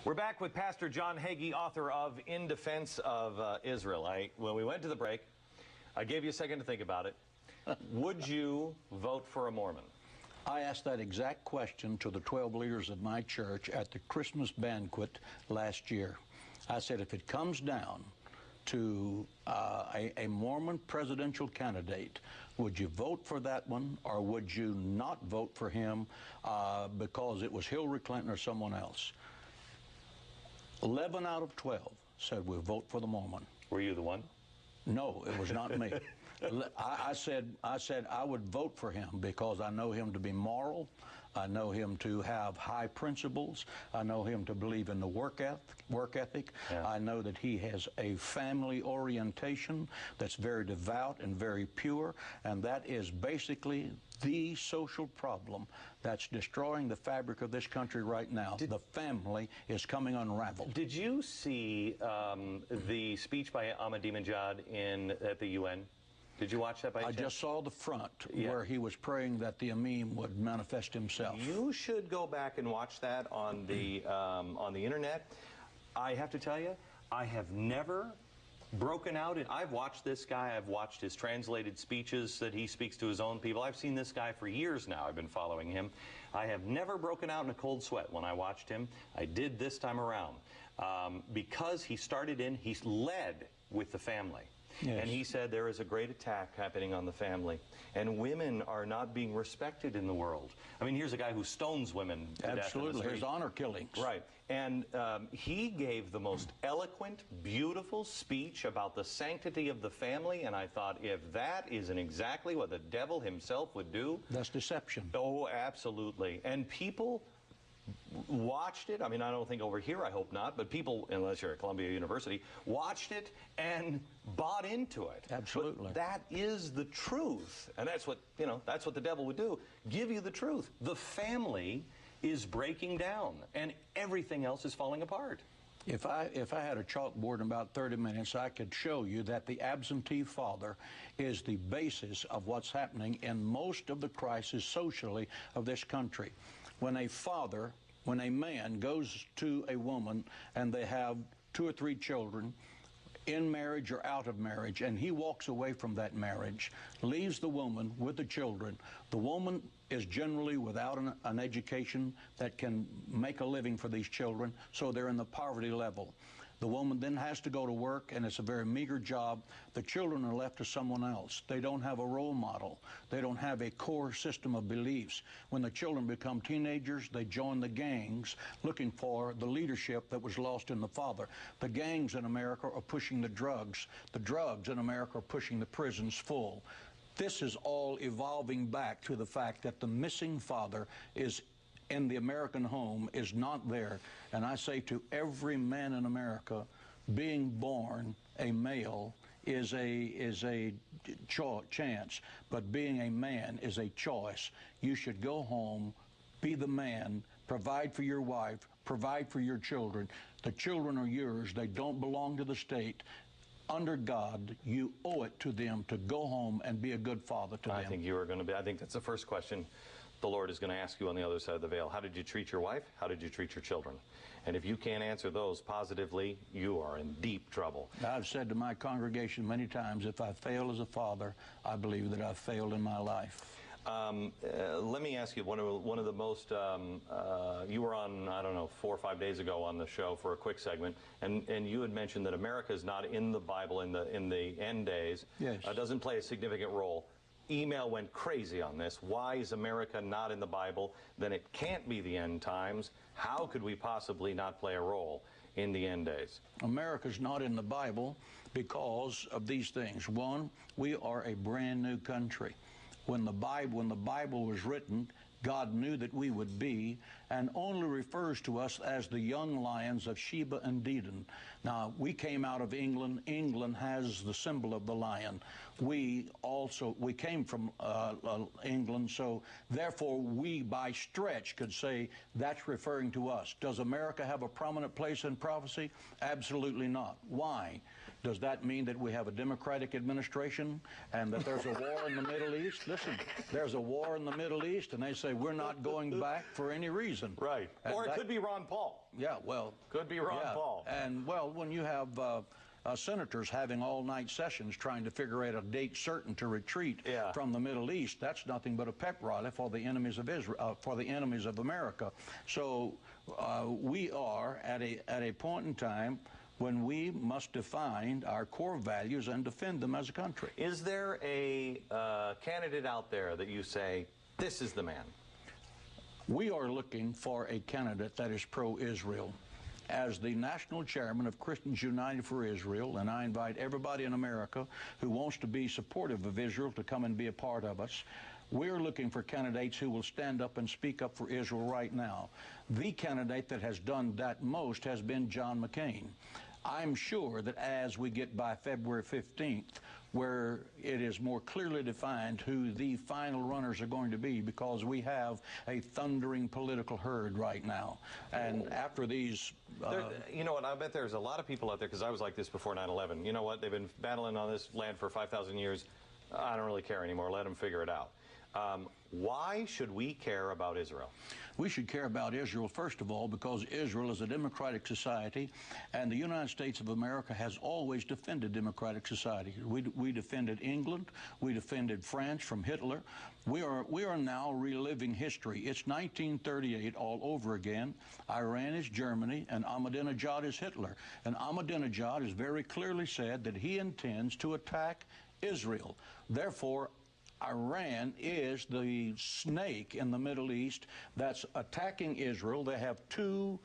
We're back with Pastor John Hagee, author of In Defense of Israel. When we went to the break, I gave you a second to think about it. Would you vote for a Mormon? I asked that exact question to the 12 leaders of my church at the Christmas banquet last year. I said, if it comes down to a Mormon presidential candidate, would you vote for that one, or would you not vote for him because it was Hillary Clinton or someone else? 11 out of 12 said we'll vote for the Mormon. Were you the one? No, it was not me. I said I would vote for him because I know him to be moral. I know him to have high principles. I know him to believe in the work ethic. Yeah. I know that he has a family orientation that's very devout and very pure, and that is basically the social problem that's destroying the fabric of this country right now. The family is coming unraveled. Did you see the speech by Ahmadinejad at the UN? Did you watch that by chance? I just saw the front where he was praying that the Imam would manifest himself. You should go back and watch that on the internet. I have to tell you, I have never broken out. I've watched this guy. I've watched his translated speeches that he speaks to his own people. I've seen this guy for years now. I've been following him. I have never broken out in a cold sweat when I watched him. I did this time around because he led with the family. Yes. And he said there is a great attack happening on the family, and women are not being respected in the world. I mean, here's a guy who stones women to death. Absolutely, there's honor killings. Right, and he gave the most eloquent, beautiful speech about the sanctity of the family, and I thought, if that isn't exactly what the devil himself would do... That's deception. Oh, absolutely. And people watched it. I mean, I don't think over here, I hope not, but people, unless you're at Columbia University, watched it and bought into it. Absolutely. But that is the truth. And that's what, that's what the devil would do. Give you the truth. The family is breaking down and everything else is falling apart. If I had a chalkboard in about 30 minutes, I could show you that the absentee father is the basis of what's happening in most of the crisis socially of this country. When a man goes to a woman and they have 2 or 3 children, in marriage or out of marriage, and he walks away from that marriage, leaves the woman with the children, the woman is generally without an education that can make a living for these children, so they're in the poverty level. The woman then has to go to work, and it's a very meager job. The children are left to someone else. They don't have a role model. They don't have a core system of beliefs. When the children become teenagers, they join the gangs looking for the leadership that was lost in the father. The gangs in America are pushing the drugs. The drugs in America are pushing the prisons full. This is all evolving back to the fact that the missing father is in the American home is not there. And I say to every man in America, being born a male is a chance, but being a man is a choice. You should go home, be the man, provide for your wife, provide for your children. The children are yours. They don't belong to the state. Under God, you owe it to them to go home and be a good father to them. I think that's the first question the Lord is going to ask you on the other side of the veil. How did you treat your wife? How did you treat your children? And if you can't answer those positively, you are in deep trouble. I've said to my congregation many times, if I fail as a father, I believe that I've failed in my life. Let me ask you, one of the most, you were on, I don't know, 4 or 5 days ago on the show for a quick segment, and you had mentioned that America is not in the Bible in the end days. Yes. Doesn't play a significant role. Email went crazy on this. Why is America not in the Bible? Then it can't be the end times. How could we possibly not play a role in the end days? America's not in the Bible because of these things. One, we are a brand new country. When the Bible was written, God knew that we would be, and only refers to us as the young lions of Sheba and Dedan. Now, we came out of England. England has the symbol of the lion. We came from England, so therefore we, by stretch, could say that's referring to us. Does America have a prominent place in prophecy? Absolutely not. Why? Does that mean that we have a Democratic administration and that there's a war in the Middle East? Listen, there's a war in the Middle East, and they say we're not going back for any reason. reason. Right. Or it could be Ron Paul. Yeah, well. Could be Ron Paul. And, well, when you have senators having all-night sessions trying to figure out a date certain to retreat from the Middle East, that's nothing but a pep rally for the enemies of Israel, for the enemies of America. So we are at a point in time when we must define our core values and defend them as a country. Is there a candidate out there that you say, this is the man? We are looking for a candidate that is pro-Israel. As the national chairman of Christians United for Israel, and I invite everybody in America who wants to be supportive of Israel to come and be a part of us, we're looking for candidates who will stand up and speak up for Israel right now. The candidate that has done that most has been John McCain. I'm sure that as we get by February 15th, where it is more clearly defined who the final runners are going to be, because we have a thundering political herd right now. And after these... you know what, I bet there's a lot of people out there, because I was like this before 9/11. You know what, they've been battling on this land for 5,000 years. I don't really care anymore. Let them figure it out. Why should we care about Israel? We should care about Israel, first of all, because Israel is a democratic society, and the United States of America has always defended democratic society. We defended England. We defended France from Hitler. We are now reliving history. It's 1938 all over again. Iran is Germany, and Ahmadinejad is Hitler. And Ahmadinejad has very clearly said that he intends to attack Israel. Therefore, Iran is the snake in the Middle East that's attacking Israel. They have two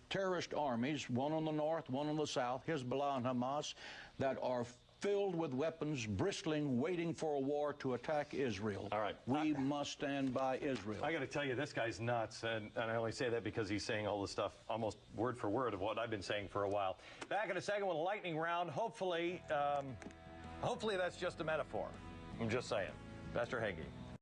terrorist armies, one on the north, one on the south, Hezbollah and Hamas, that are filled with weapons, bristling, waiting for a war to attack Israel. All right. We must stand by Israel. I got to tell you, this guy's nuts, and I only say that because he's saying all the stuff almost word for word of what I've been saying for a while. Back in a second with a lightning round. Hopefully that's just a metaphor. I'm just saying. Pastor Hagee.